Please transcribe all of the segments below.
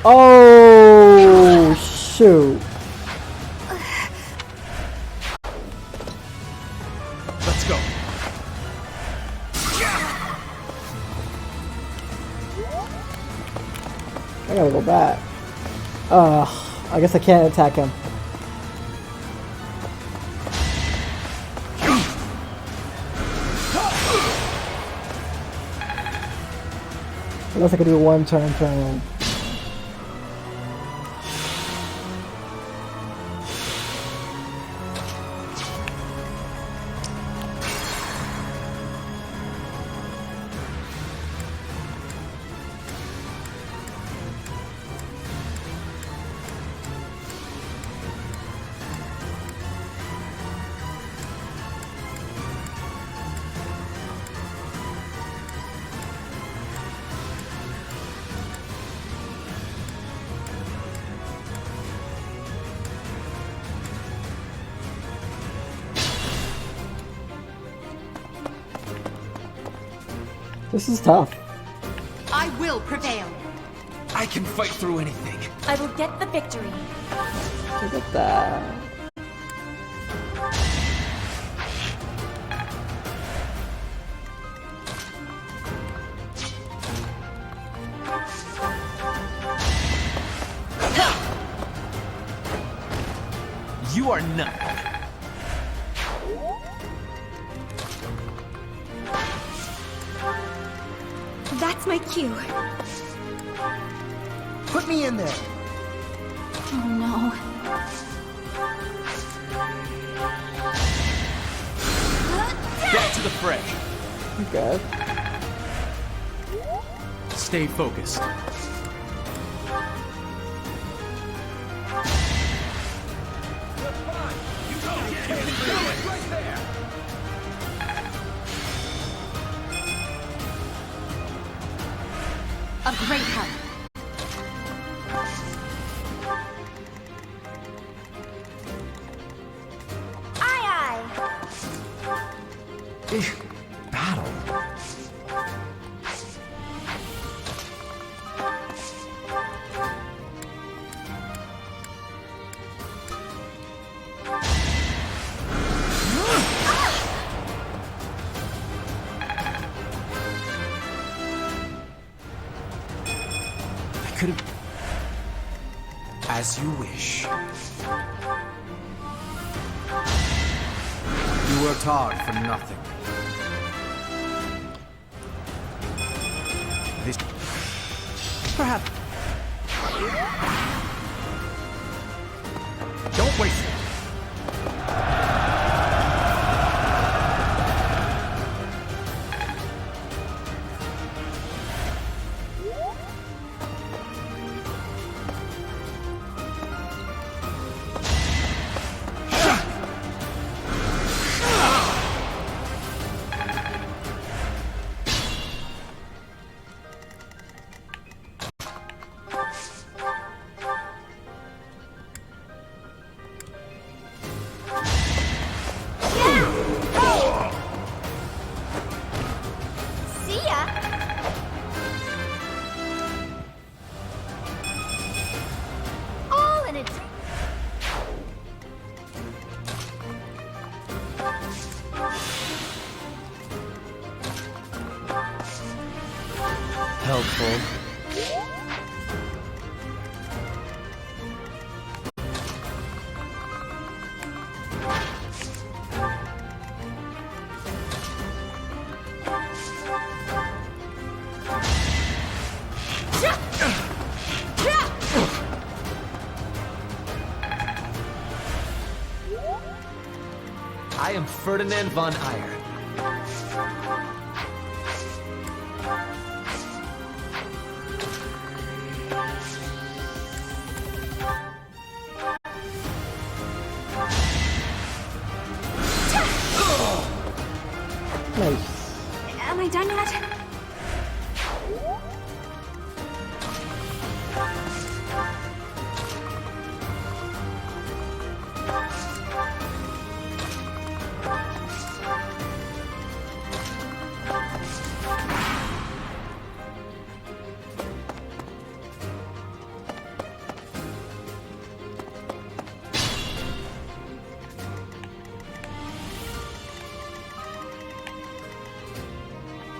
Oh, shoot. Let's go. I gotta go back. I guess I can't attack him. Unless I could do one turn. This is tough. I will prevail. I can fight through anything. I will get the victory. Look at that. You are not. That's my cue. Put me in there. Oh no. Back to the fray. Okay. Stay focused. A great help. Aye, aye. Battle. As you wish. You worked hard for nothing. This perhaps. Don't waste it. Helpful. I am Ferdinand von Eyre. Nice. Am I done yet?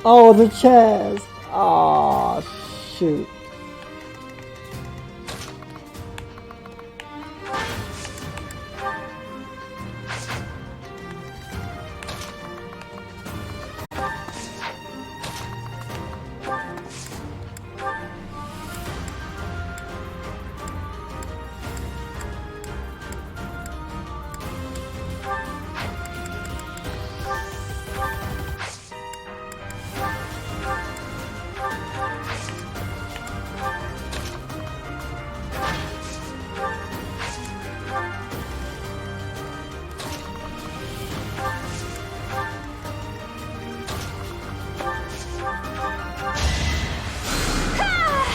Oh, the chest. Oh, shoot.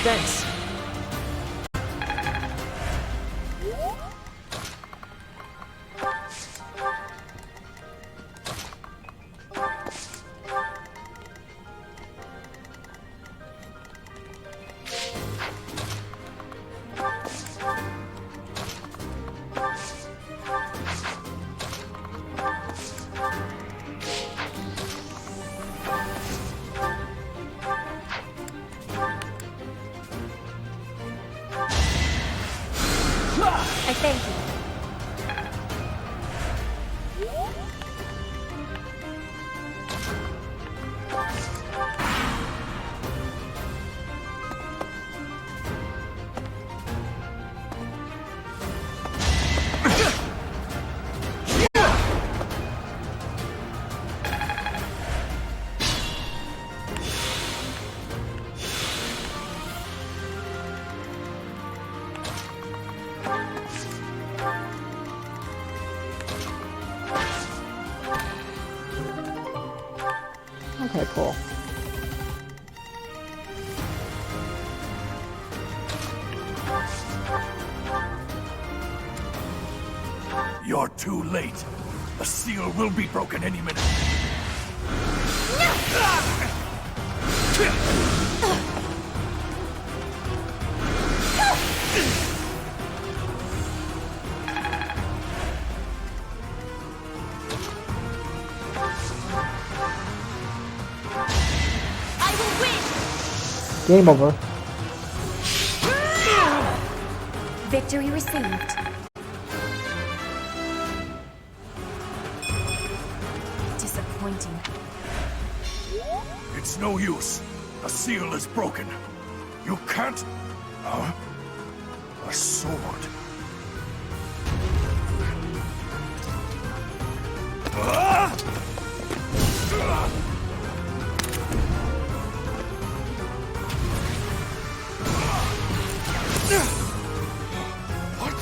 Thanks. I thank you. Okay, cool. You're too late. The seal will be broken any minute. I will win! Game over. Victory received. Disappointing. It's no use. The seal is broken. You can't... Huh? A sword. Ah! What?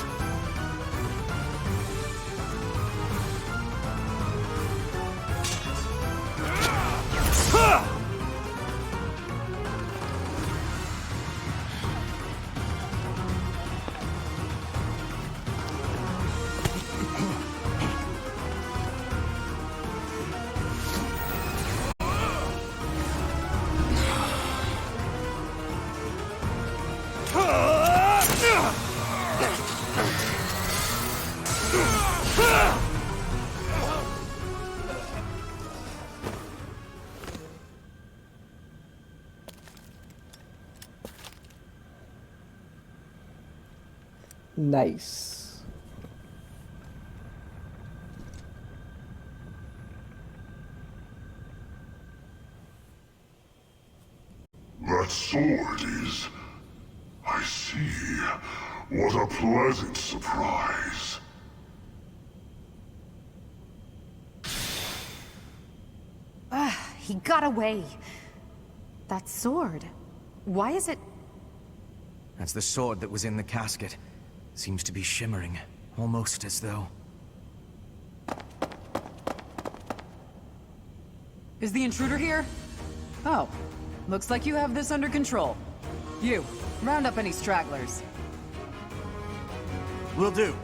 Nice. That sword is... I see. What a pleasant surprise. He got away. That sword. Why is it... That's the sword that was in the casket. Seems to be shimmering, almost as though... Is the intruder here? Oh, looks like you have this under control. You, round up any stragglers. Will do.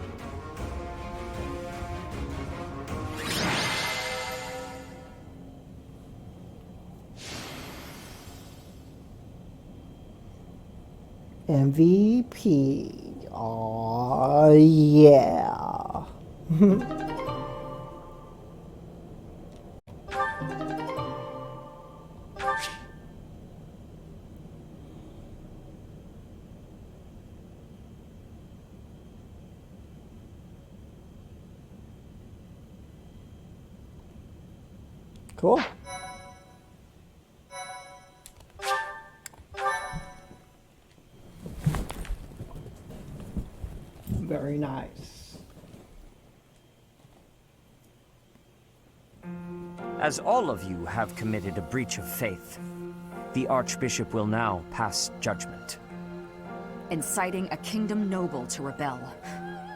MVP. Oh yeah. Cool. Very nice. As all of you have committed a breach of faith, the Archbishop will now pass judgment. Inciting a kingdom noble to rebel.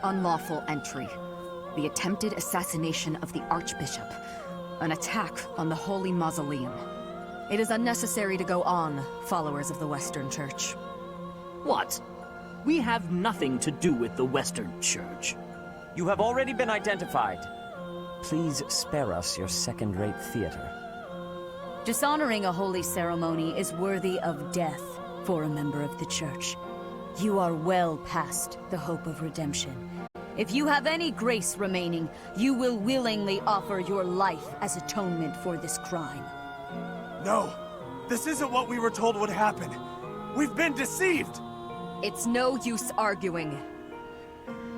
Unlawful entry. The attempted assassination of the Archbishop. An attack on the Holy Mausoleum. It is unnecessary to go on, followers of the Western Church. What? We have nothing to do with the Western Church. You have already been identified. Please spare us your second-rate theater. Dishonoring a holy ceremony is worthy of death for a member of the Church. You are well past the hope of redemption. If you have any grace remaining, you will willingly offer your life as atonement for this crime. No, this isn't what we were told would happen. We've been deceived! It's no use arguing.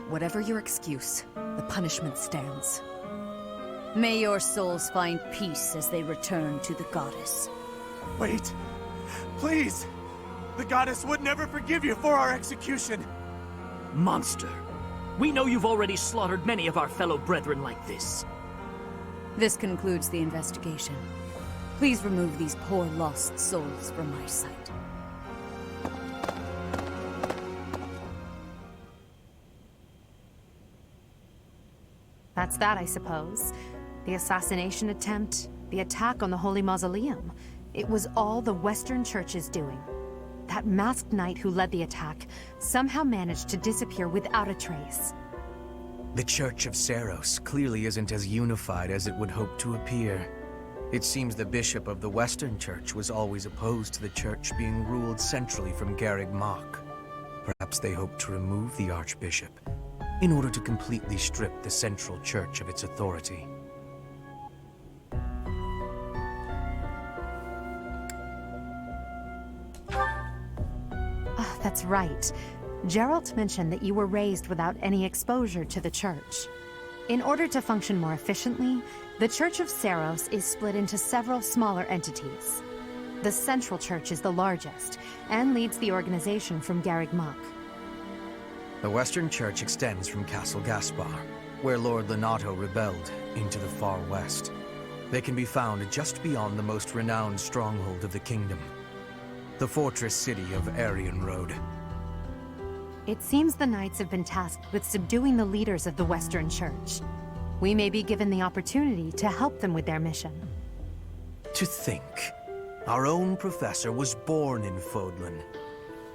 Whatever your excuse, the punishment stands. May your souls find peace as they return to the goddess. Wait! Please! The goddess would never forgive you for our execution! Monster! We know you've already slaughtered many of our fellow brethren like this. This concludes the investigation. Please remove these poor lost souls from my sight. That's that, I suppose. The assassination attempt, the attack on the Holy Mausoleum. It was all the Western Church's doing. That masked knight who led the attack somehow managed to disappear without a trace. The Church of Seros clearly isn't as unified as it would hope to appear. It seems the bishop of the Western Church was always opposed to the Church being ruled centrally from Garreg Mach. Perhaps they hope to remove the Archbishop in order to completely strip the Central Church of its authority. That's right. Geralt mentioned that you were raised without any exposure to the Church. In order to function more efficiently, the Church of Seros is split into several smaller entities. The Central Church is the largest, and leads the organization from Garreg Mach. The Western Church extends from Castle Gaspar, where Lord Lenato rebelled, into the far west. They can be found just beyond the most renowned stronghold of the kingdom, the fortress city of Aryan Road. It seems the Knights have been tasked with subduing the leaders of the Western Church. We may be given the opportunity to help them with their mission. To think, our own professor was born in Fodlan,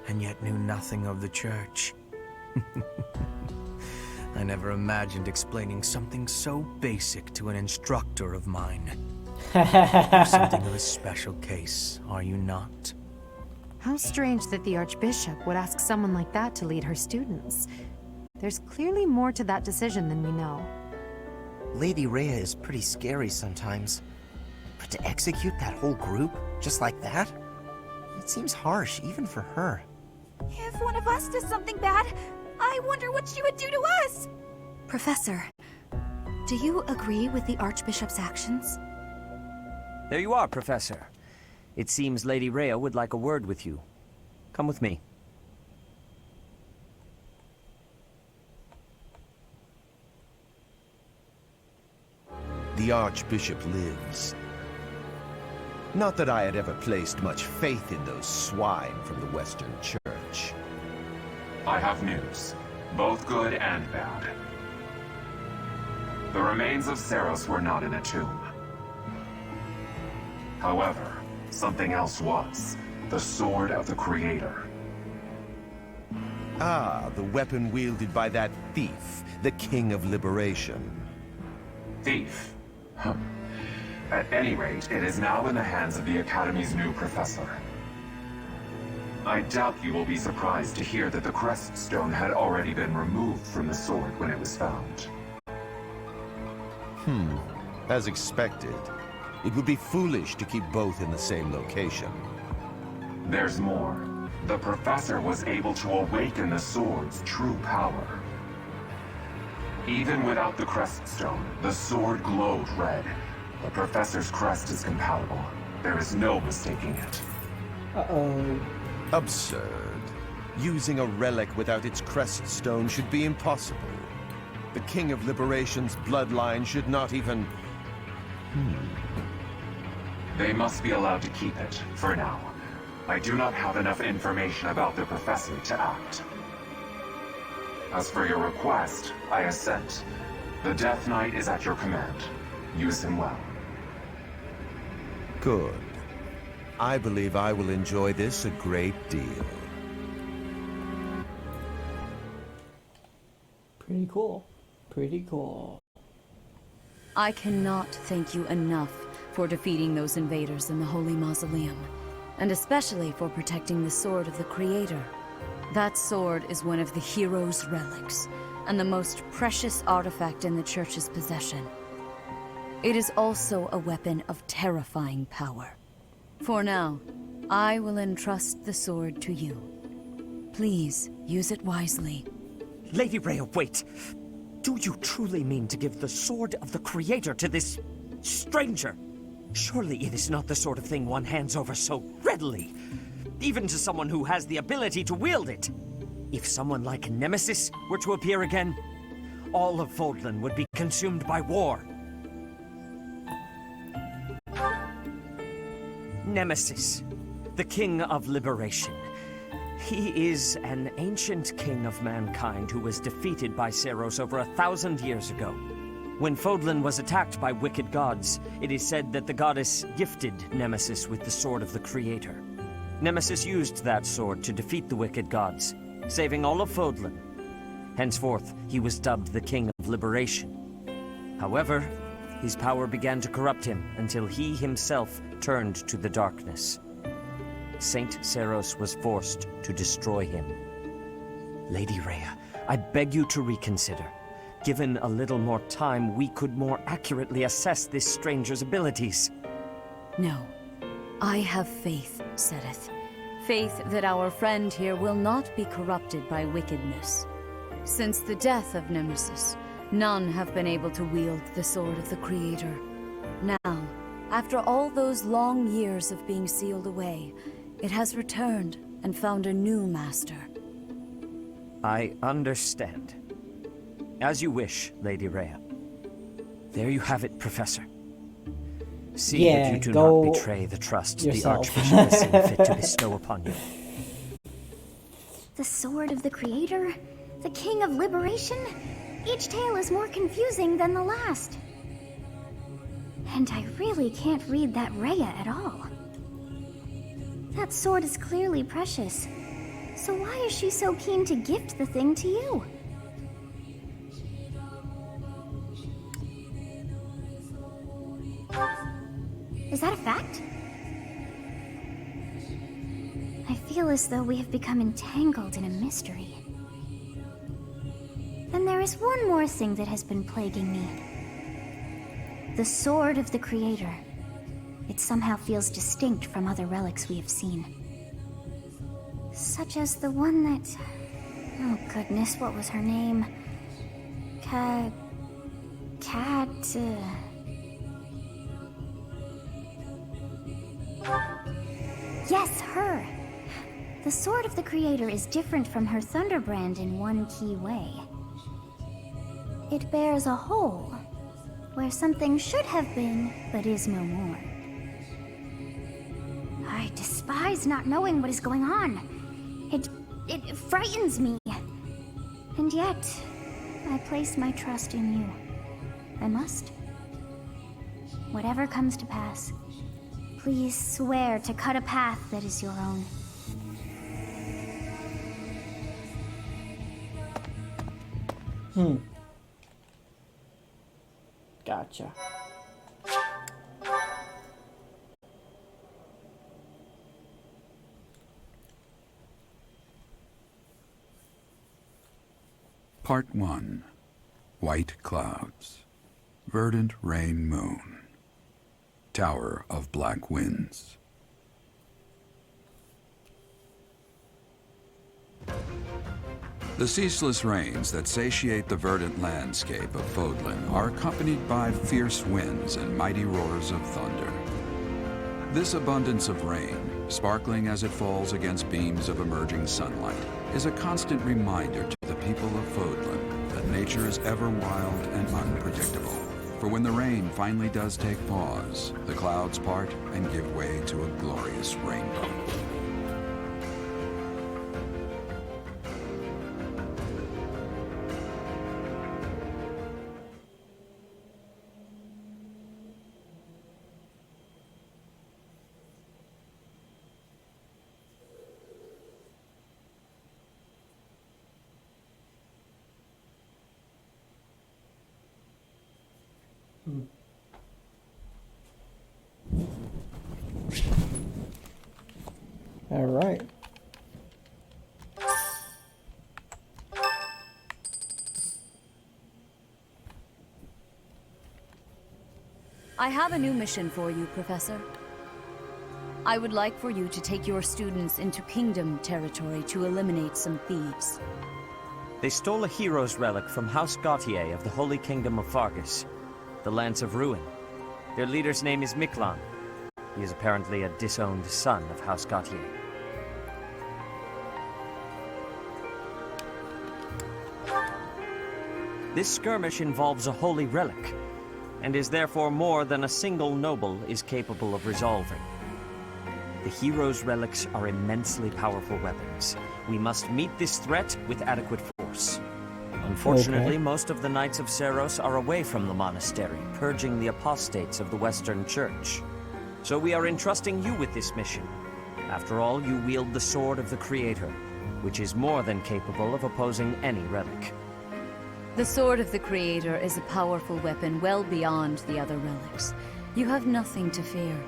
and yet knew nothing of the Church. I never imagined explaining something so basic to an instructor of mine. You're something of a special case, are you not? How strange that the Archbishop would ask someone like that to lead her students. There's clearly more to that decision than we know. Lady Rhea is pretty scary sometimes. But to execute that whole group, just like that? It seems harsh, even for her. If one of us does something bad, I wonder what she would do to us! Professor, do you agree with the Archbishop's actions? There you are, Professor. It seems Lady Rhea would like a word with you. Come with me. The Archbishop lives. Not that I had ever placed much faith in those swine from the Western Church. I have news, both good and bad. The remains of Seros were not in a tomb. However, something else was. The Sword of the Creator. Ah, the weapon wielded by that thief, the King of Liberation. Thief? At any rate, it is now in the hands of the Academy's new professor. I doubt you will be surprised to hear that the crest stone had already been removed from the sword when it was found. As expected. It would be foolish to keep both in the same location. There's more. The professor was able to awaken the sword's true power. Even without the crest stone, the sword glowed red, The Professor's crest is compatible. There is no mistaking it. Uh-oh. Absurd. Using a relic without its crest stone should be impossible. The King of Liberation's bloodline should not even... They must be allowed to keep it, for now. I do not have enough information about the Professor to act. As for your request, I assent. The Death Knight is at your command. Use him well. Good. I believe I will enjoy this a great deal. Pretty cool. Pretty cool. I cannot thank you enough for defeating those invaders in the Holy Mausoleum, and especially for protecting the Sword of the Creator. That sword is one of the hero's relics, and the most precious artifact in the Church's possession. It is also a weapon of terrifying power. For now, I will entrust the sword to you. Please, use it wisely. Lady Rhea, wait! Do you truly mean to give the Sword of the Creator to this... stranger? Surely it is not the sort of thing one hands over so readily, even to someone who has the ability to wield it. If someone like Nemesis were to appear again, all of Fodlan would be consumed by war. Nemesis, the King of Liberation. He is an ancient king of mankind who was defeated by Seiros over 1,000 years ago. When Fodlan was attacked by wicked gods, it is said that the goddess gifted Nemesis with the Sword of the Creator. Nemesis used that sword to defeat the wicked gods, saving all of Fodlan. Henceforth, he was dubbed the King of Liberation. However, his power began to corrupt him until he himself turned to the darkness. Saint Seiros was forced to destroy him. Lady Rhea, I beg you to reconsider. Given a little more time, we could more accurately assess this stranger's abilities. No. I have faith, Seteth. Faith that our friend here will not be corrupted by wickedness. Since the death of Nemesis, none have been able to wield the Sword of the Creator. Now, after all those long years of being sealed away, it has returned and found a new master. I understand. As you wish, Lady Rhea. There you have it, Professor. See that you do not betray the trust yourself. the Archbishop has seen fit to bestow upon you. The Sword of the Creator? The King of Liberation? Each tale is more confusing than the last. And I really can't read that Rhea at all. That sword is clearly precious. So why is she so keen to gift the thing to you? Is that a fact? I feel as though we have become entangled in a mystery. Then there is one more thing that has been plaguing me. The Sword of the Creator. It somehow feels distinct from other relics we have seen. Such as the one that... Oh goodness, what was her name? Yes, her! The Sword of the Creator is different from her Thunderbrand in one key way. It bears a hole, where something should have been, but is no more. I despise not knowing what is going on. It frightens me. And yet, I place my trust in you. I must. Whatever comes to pass, please swear to cut a path that is your own. Gotcha. Part 1. White Clouds. Verdant Rain Moon. Tower of Black Winds. The ceaseless rains that satiate the verdant landscape of Fodlan are accompanied by fierce winds and mighty roars of thunder. This abundance of rain, sparkling as it falls against beams of emerging sunlight, is a constant reminder to the people of Fodlan that nature is ever wild and unpredictable. For when the rain finally does take pause, the clouds part and give way to a glorious rainbow. All right. I have a new mission for you, Professor. I would like for you to take your students into Kingdom territory to eliminate some thieves. They stole a hero's relic from House Gautier of the Holy Kingdom of Fargus, the Lance of Ruin. Their leader's name is Miklan. He is apparently a disowned son of House Gautier. This skirmish involves a holy relic, and is therefore more than a single noble is capable of resolving. The hero's relics are immensely powerful weapons. We must meet this threat with adequate force. Unfortunately, most of the Knights of Seiros are away from the monastery, purging the apostates of the Western Church. So we are entrusting you with this mission. After all, you wield the Sword of the Creator, which is more than capable of opposing any relic. The Sword of the Creator is a powerful weapon well beyond the other relics. You have nothing to fear.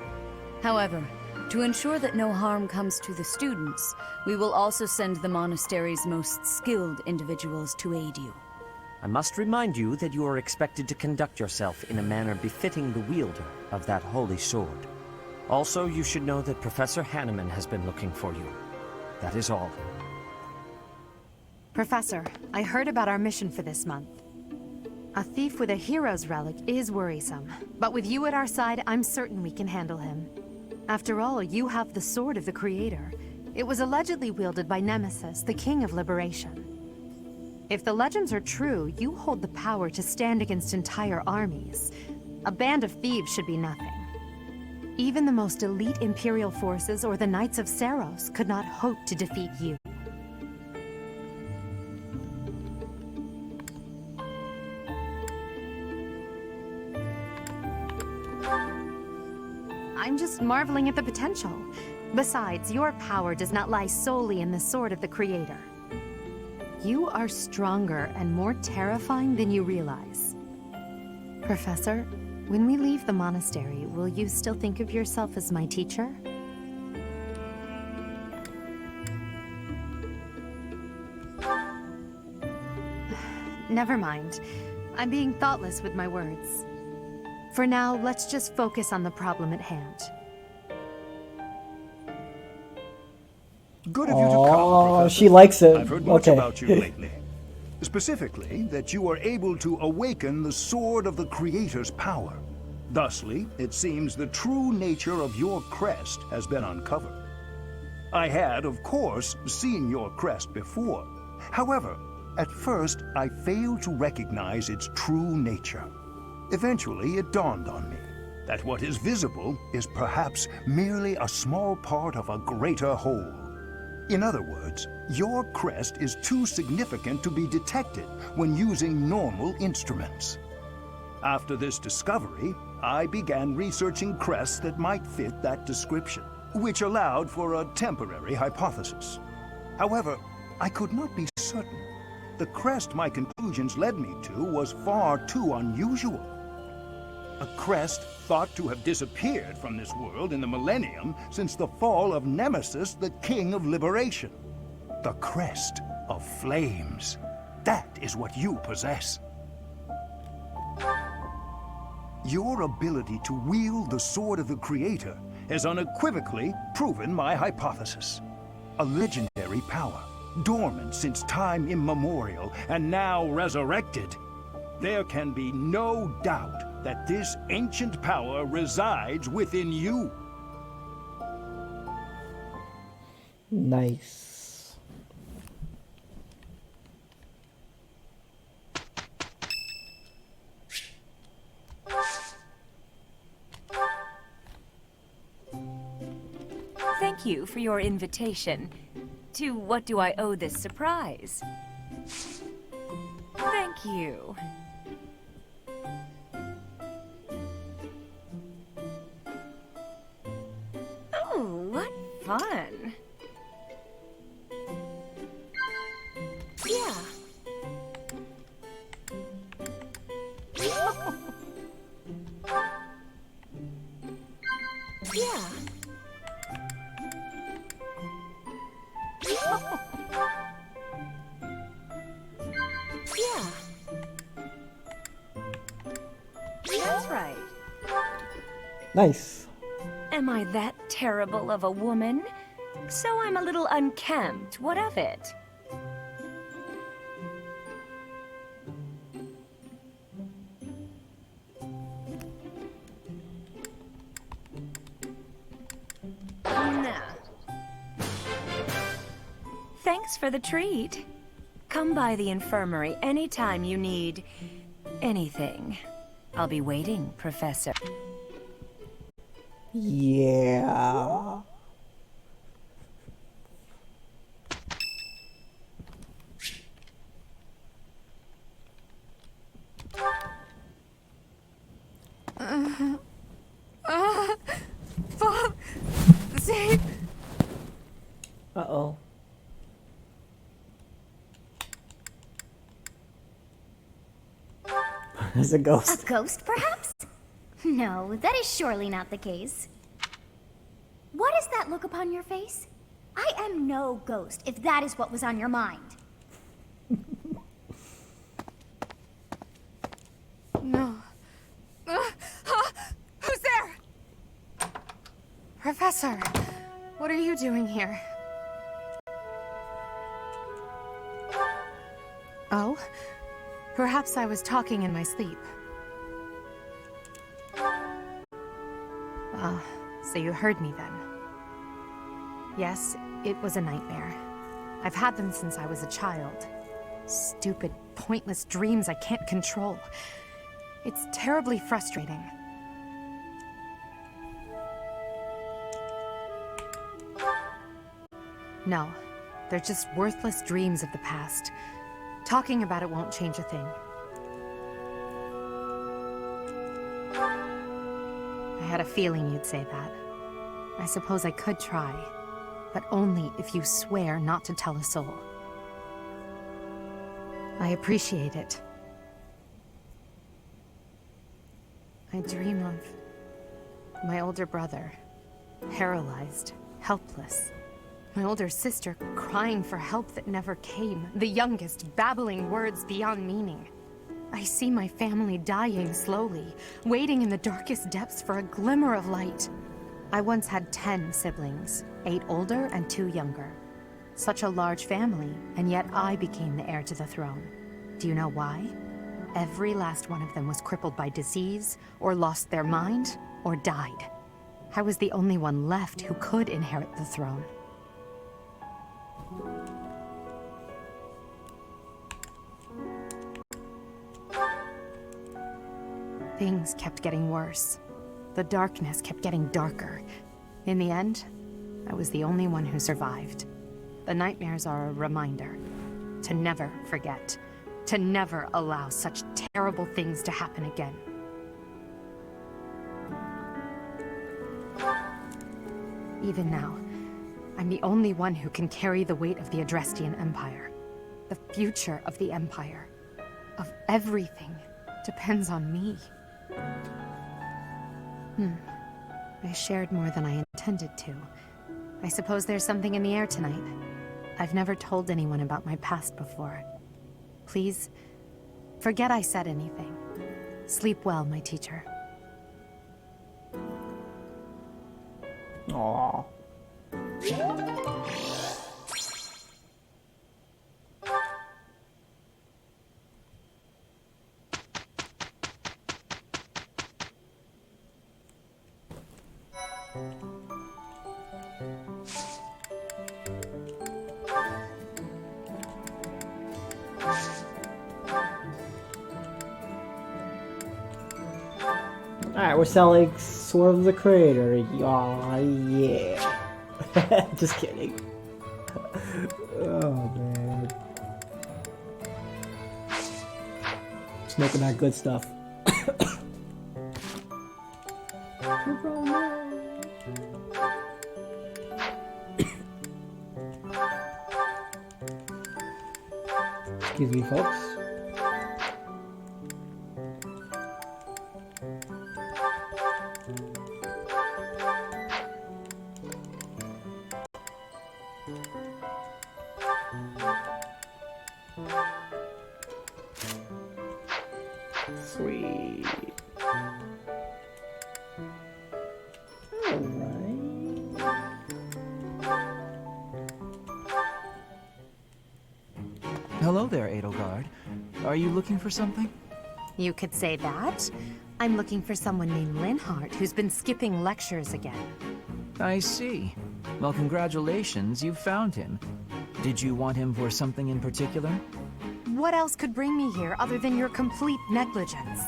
However, to ensure that no harm comes to the students, we will also send the monastery's most skilled individuals to aid you. I must remind you that you are expected to conduct yourself in a manner befitting the wielder of that holy sword. Also, you should know that Professor Hanneman has been looking for you. That is all. Professor, I heard about our mission for this month. A thief with a hero's relic is worrisome, but with you at our side, I'm certain we can handle him. After all, you have the Sword of the Creator. It was allegedly wielded by Nemesis, the King of Liberation. If the legends are true, you hold the power to stand against entire armies. A band of thieves should be nothing. Even the most elite Imperial forces or the Knights of Seiros could not hope to defeat you. I'm just marveling at the potential. Besides, your power does not lie solely in the Sword of the Creator. You are stronger and more terrifying than you realize. Professor, when we leave the monastery, will you still think of yourself as my teacher? Never mind. I'm being thoughtless with my words. For now, let's just focus on the problem at hand. Good of you to come, Professor. She likes it. I've heard much about you lately. Specifically, that you are able to awaken the Sword of the Creator's power. Thusly, it seems the true nature of your crest has been uncovered. I had, of course, seen your crest before. However, at first, I failed to recognize its true nature. Eventually, it dawned on me that what is visible is perhaps merely a small part of a greater whole. In other words, your crest is too significant to be detected when using normal instruments. After this discovery, I began researching crests that might fit that description, which allowed for a temporary hypothesis. However, I could not be certain. The crest my conclusions led me to was far too unusual. A crest thought to have disappeared from this world in the millennium since the fall of Nemesis, the King of Liberation. The crest of flames. That is what you possess. Your ability to wield the Sword of the Creator has unequivocally proven my hypothesis. A legendary power, dormant since time immemorial, and now resurrected. There can be no doubt that this ancient power resides within you. Nice. Thank you for your invitation. To what do I owe this surprise? Thank you. Oh, what fun. Yeah. Yeah. Yeah. That's right. Nice. Am I that terrible of a woman? So I'm a little unkempt. What of it? Nah. Thanks for the treat. Come by the infirmary anytime you need anything. I'll be waiting, Professor. Yeah. Bob, save. Uh-oh. There's a ghost. A ghost, perhaps? No, that is surely not the case. What is that look upon your face? I am no ghost, if that is what was on your mind. No. Who's there? Professor, what are you doing here? Oh? Perhaps I was talking in my sleep. Ah, so you heard me then. Yes, it was a nightmare. I've had them since I was a child. Stupid, pointless dreams I can't control. It's terribly frustrating. No, they're just worthless dreams of the past. Talking about it won't change a thing. I had a feeling you'd say that. I suppose I could try, but only if you swear not to tell a soul. I appreciate it. I dream of my older brother, paralyzed, helpless. My older sister crying for help that never came. The youngest babbling words beyond meaning. I see my family dying slowly, waiting in the darkest depths for a glimmer of light. I once had 10 siblings, 8 older and 2 younger. Such a large family, and yet I became the heir to the throne. Do you know why? Every last one of them was crippled by disease, or lost their mind, or died. I was the only one left who could inherit the throne. Things kept getting worse. The darkness kept getting darker. In the end, I was the only one who survived. The nightmares are a reminder to never forget, to never allow such terrible things to happen again. Even now, I'm the only one who can carry the weight of the Adrestian Empire. The future of the Empire, of everything, depends on me. I shared more than I intended to. I suppose there's something in the air tonight. I've never told anyone about my past before. Please, forget I said anything. Sleep well, my teacher. Aww. Alright, we're selling Sword of the Creator. Aw, yeah. Just kidding. Oh, man. Just making that good stuff. Excuse me, folks. Sweet. Hello there, Edelgard. Are you looking for something? You could say that. I'm looking for someone named Linhardt who's been skipping lectures again. I see. Well, congratulations, you found him. Did you want him for something in particular? What else could bring me here other than your complete negligence?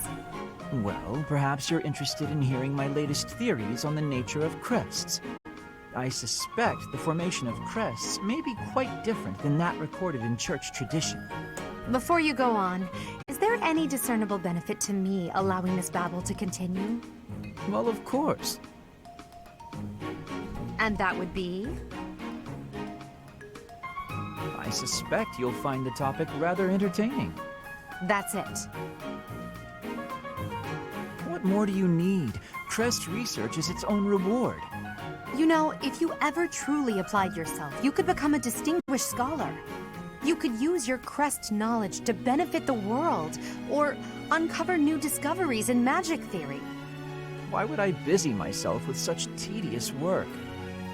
Well, perhaps you're interested in hearing my latest theories on the nature of crests. I suspect the formation of crests may be quite different than that recorded in church tradition. Before you go on, is there any discernible benefit to me allowing this babble to continue? Well, of course. And that would be? I suspect you'll find the topic rather entertaining. That's it. What more do you need? Crest research is its own reward. You know, if you ever truly applied yourself, you could become a distinguished scholar. You could use your crest knowledge to benefit the world, or uncover new discoveries in magic theory. Why would I busy myself with such tedious work?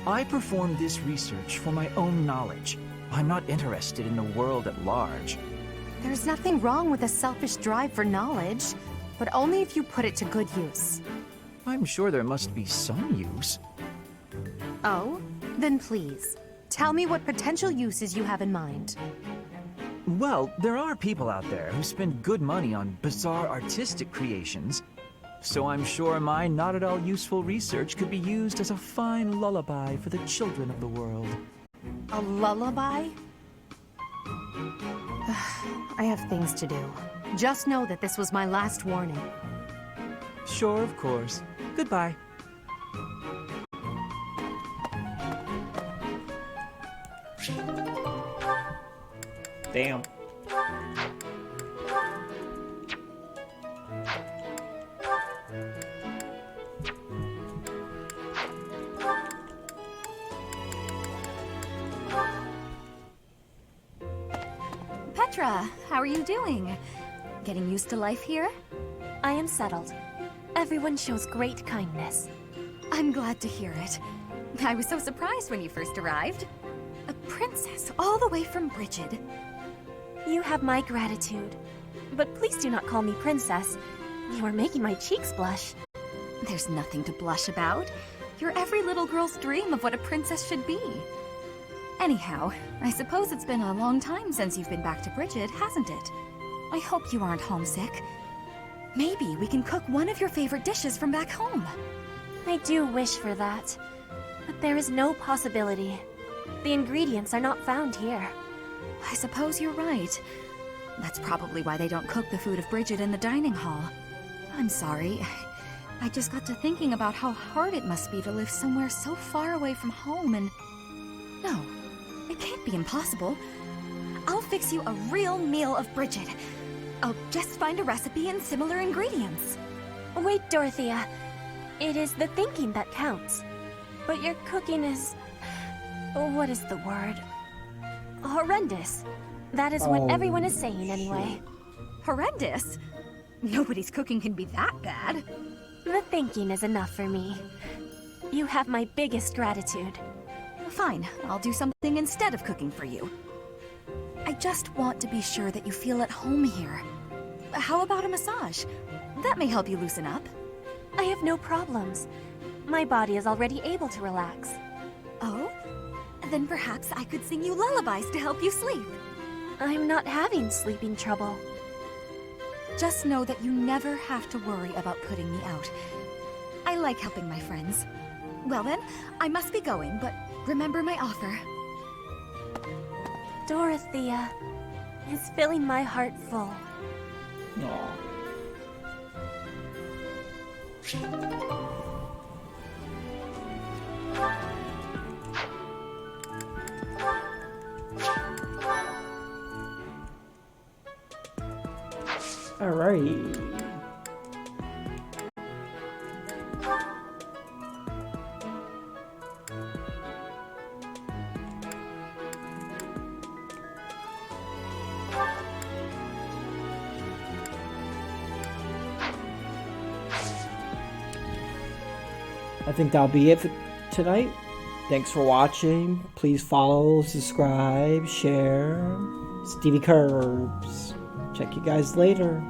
I perform this research for my own knowledge. I'm not interested in the world at large. There's nothing wrong with a selfish drive for knowledge, but only if you put it to good use. I'm sure there must be some use. Oh? Then please, tell me what potential uses you have in mind. Well, there are people out there who spend good money on bizarre artistic creations. So I'm sure my not-at-all useful research could be used as a fine lullaby for the children of the world. A lullaby? I have things to do. Just know that this was my last warning. Sure, of course. Goodbye. Damn. Petra, how are you doing? Getting used to life here? I am settled. Everyone shows great kindness. I'm glad to hear it. I was so surprised when you first arrived. A princess all the way from Brigid. You have my gratitude. But please do not call me princess. You are making my cheeks blush. There's nothing to blush about. You're every little girl's dream of what a princess should be. Anyhow, I suppose it's been a long time since you've been back to Brigid, hasn't it? I hope you aren't homesick. Maybe we can cook one of your favorite dishes from back home. I do wish for that. But there is no possibility. The ingredients are not found here. I suppose you're right. That's probably why they don't cook the food of Brigid in the dining hall. I'm sorry. I just got to thinking about how hard it must be to live somewhere so far away from home and... No, it can't be impossible. I'll fix you a real meal of Brigid. I'll just find a recipe and similar ingredients. Wait, Dorothea. It is the thinking that counts. But your cooking is... what is the word? Horrendous. That is what everyone is saying anyway. Horrendous? Nobody's cooking can be that bad. The thinking is enough for me. You have my biggest gratitude. Fine, I'll do something instead of cooking for you. I just want to be sure that you feel at home here. How about a massage? That may help you loosen up. I have no problems. My body is already able to relax. Oh? Then perhaps I could sing you lullabies to help you sleep. I'm not having sleeping trouble. Just know that you never have to worry about putting me out. I like helping my friends. Well then, I must be going, but remember my offer. Dorothea is filling my heart full. Aww. All right. I think that'll be it for tonight. Thanks for watching. Please follow, subscribe, share. Stevie Curbs. Check you guys later.